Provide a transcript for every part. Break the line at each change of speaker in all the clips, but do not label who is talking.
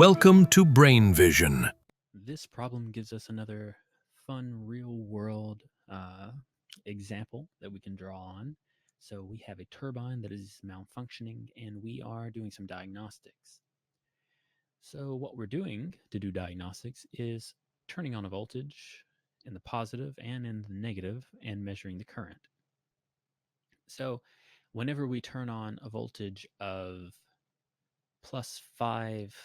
Welcome to Brain Vision.
This problem gives us another fun real world example that we can draw on. So we have a turbine that is malfunctioning and we are doing some diagnostics. So what we're doing to do diagnostics is turning on a voltage in the positive and in the negative and measuring the current. So whenever we turn on a voltage of plus 5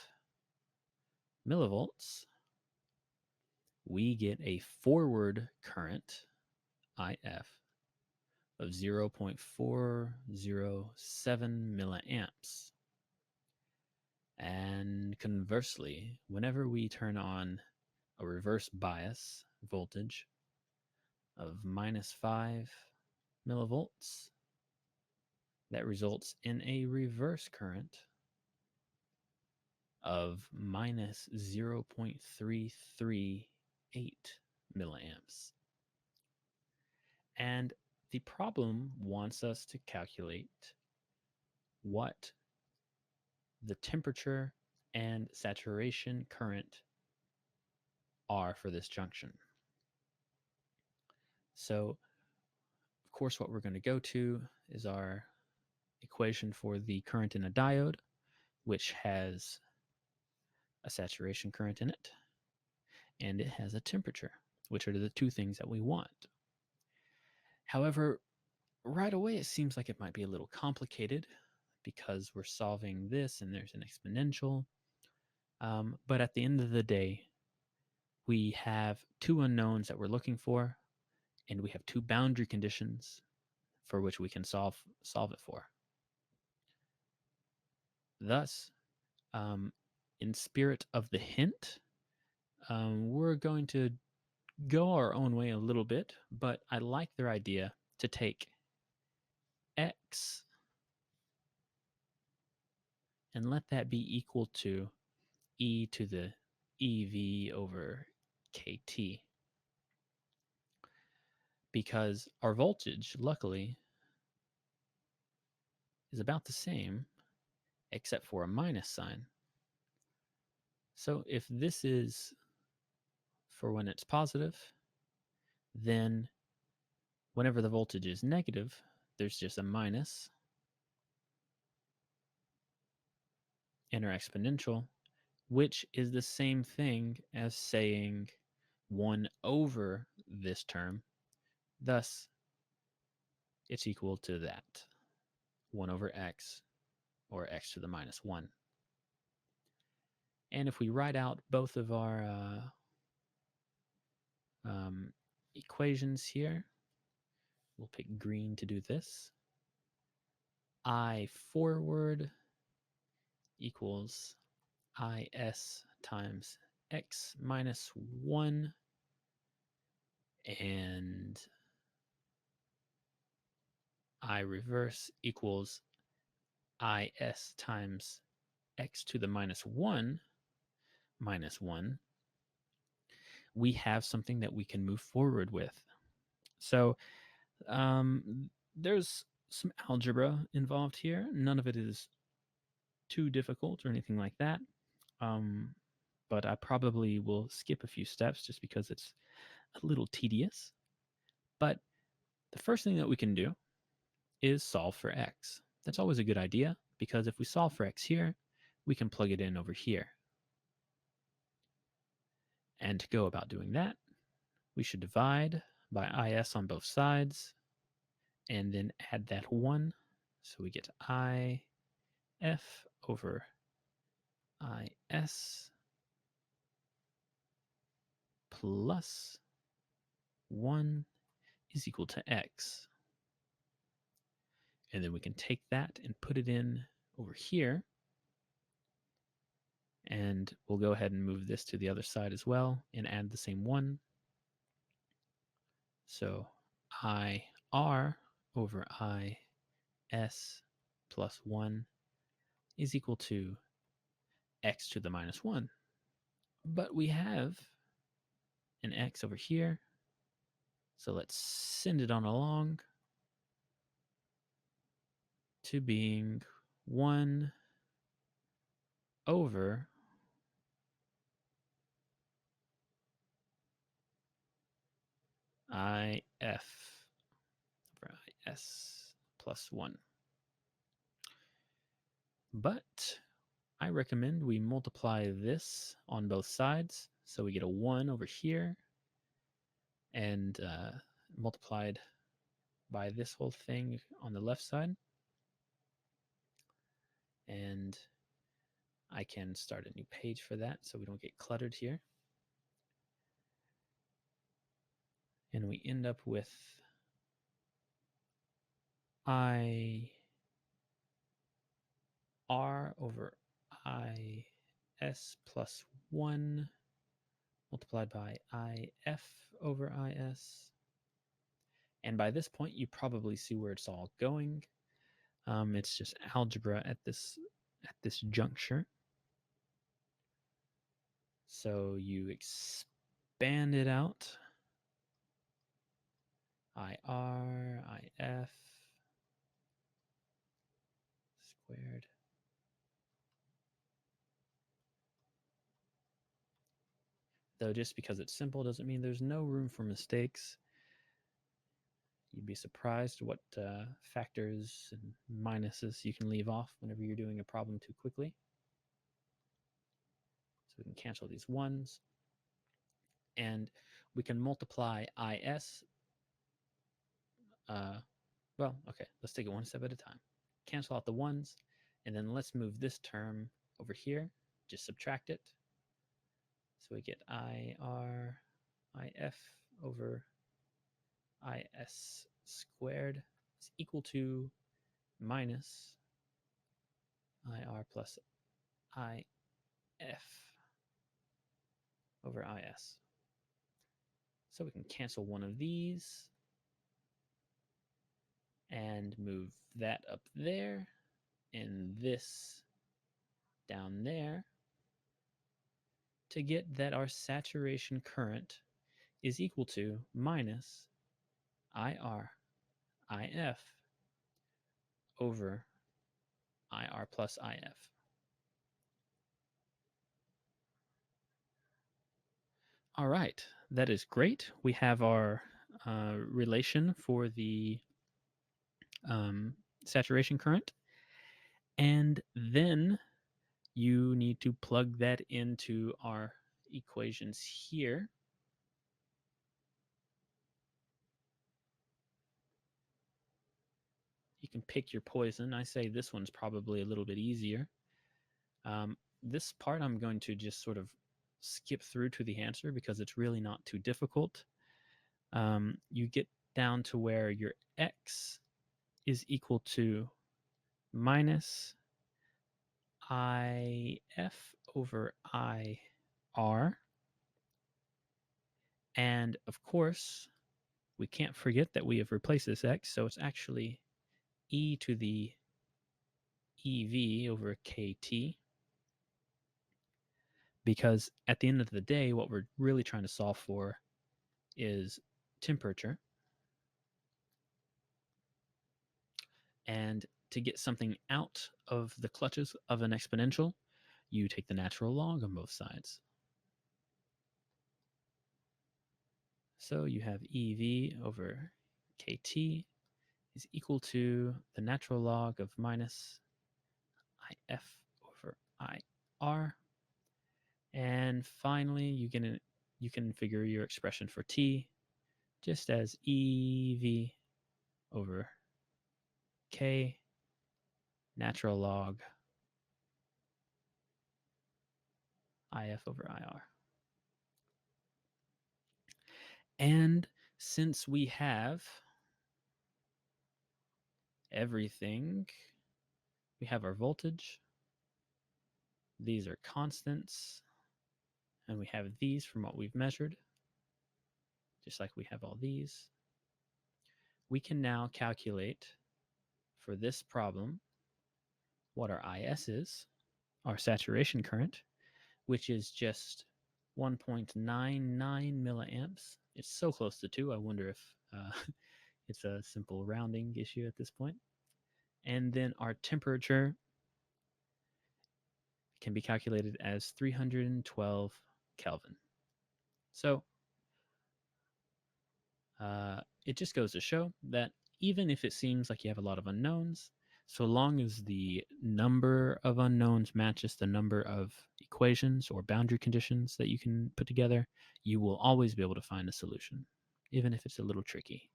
millivolts, we get a forward current, IF, of 0.407 milliamps. And conversely, whenever we turn on a reverse bias voltage of minus 5 millivolts, that results in a reverse current of minus 0.338 milliamps. And the problem wants us to calculate what the temperature and saturation current are for this junction. So, of course, what we're going to go to is our equation for the current in a diode, which has a saturation current in it, and it has a temperature, which are the two things that we want. However, right away, it seems like it might be a little complicated because we're solving this and there's an exponential. But at the end of the day, we have two unknowns that we're looking for, and we have two boundary conditions for which we can solve it for. Thus, in spirit of the hint, we're going to go our own way a little bit, but I like their idea to take x and let that be equal to e to the EV over KT. Because our voltage, luckily, is about the same, except for a minus sign. So if this is for when it's positive, then whenever the voltage is negative, there's just a minus in our exponential, which is the same thing as saying 1 over this term. Thus, it's equal to that, 1 over x, or x to the minus 1. And if we write out both of our equations here, we'll pick green to do this. I forward equals is times x minus 1, and I reverse equals is times x to the minus 1 minus 1. We have something that we can move forward with. So there's some algebra involved here. None of it is too difficult or anything like that. But I probably will skip a few steps just because it's a little tedious. But the first thing that we can do is solve for x. That's always a good idea because if we solve for x here, we can plug it in over here. And to go about doing that, we should divide by is on both sides and then add that 1. So we get if over is plus 1 is equal to x. And then we can take that and put it in over here. And we'll go ahead and move this to the other side as well and add the same 1. So IR over is plus 1 is equal to x to the minus 1. But we have an x over here. So let's send it on along to being 1 over IF over IS plus 1. But I recommend we multiply this on both sides. So we get a 1 over here and multiplied by this whole thing on the left side. And I can start a new page for that so we don't get cluttered here. And we end up with I R over IS plus 1 multiplied by IF over IS. And by this point, you probably see where it's all going. It's just algebra at this juncture. So you expand it out. IR, IF squared. Though just because it's simple doesn't mean there's no room for mistakes. You'd be surprised what factors and minuses you can leave off whenever you're doing a problem too quickly. So we can cancel these ones. And we can multiply IS. Well, okay, let's take it one step at a time. Cancel out the ones, and then let's move this term over here. Just subtract it. So we get IR, IF over IS squared is equal to minus IR plus IF over IS. So we can cancel one of these and move that up there and this down there to get that our saturation current is equal to minus IR IF over IR plus IF. All right, that is great. We have our relation for the saturation current. And then you need to plug that into our equations here. You can pick your poison. I say this one's probably a little bit easier. This part I'm going to just sort of skip through to the answer because it's really not too difficult. You get down to where your x is equal to minus IF over IR. And of course, we can't forget that we have replaced this x, so it's actually e to the EV over KT. Because at the end of the day, what we're really trying to solve for is temperature. And to get something out of the clutches of an exponential, you take the natural log on both sides. So you have EV over KT is equal to the natural log of minus IF over IR. And finally, you can figure your expression for T just as EV over K natural log IF over IR. And since we have everything, we have our voltage, these are constants, and we have these from what we've measured, just like we have all these. We can now calculate for this problem what our IS is, our saturation current, which is just 1.99 milliamps. It's so close to 2, I wonder if it's a simple rounding issue at this point. And then our temperature can be calculated as 312 Kelvin. So It just goes to show that even if it seems like you have a lot of unknowns, so long as the number of unknowns matches the number of equations or boundary conditions that you can put together, you will always be able to find a solution, even if it's a little tricky.